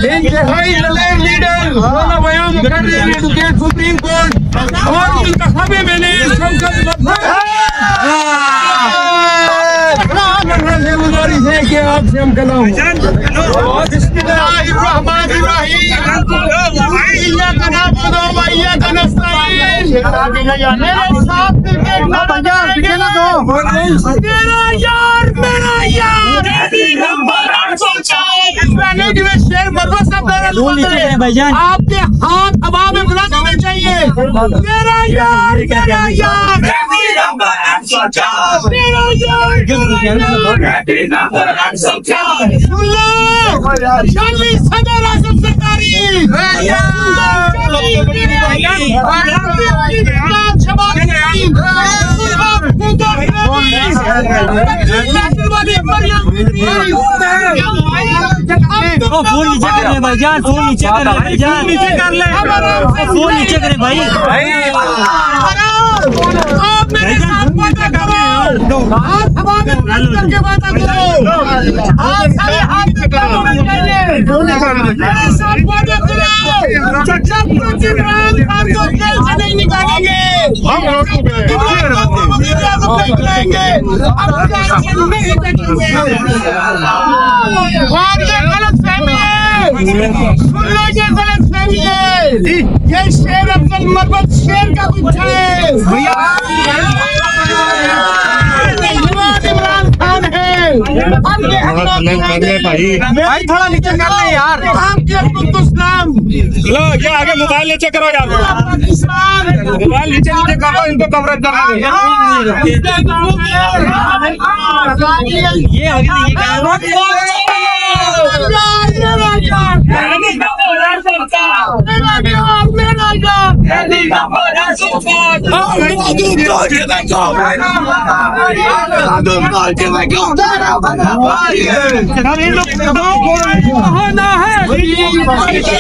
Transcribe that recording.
इंतहाई जालिम लीडर मौलाना बयान मुकर्रर एडवोकेट सुप्रीम कोर्ट और मुंतखब मैंने गुजारिश है कि आपसे हम कलाम आपके हाथ हवा में बुलंद होने चाहिए। मेरा यार मेरा यार सदर आजम सरकारी फोन नीचे कर ले भाईजान, फोन नीचे कर ले भाईजान, नीचे कर ले, फोन नीचे करे भाई। आप मेरे साथ बातें करो, हाथ हवा में बुलंद करके बातें करो, आप सारे हाथ में करो, मेरे साथ बातें करो। जब तक इमरान खान को जेल से नहीं निकालेंगे हम ये शेर अब्दुल मर्बत शेर का कुछ है, इमरान खान है। भाई थोड़ा नीचे कर ले यार, लो ये आगे मोबाइल नीचे करो यार, मोबाइल नीचे करो, इनको कवरेज करना है।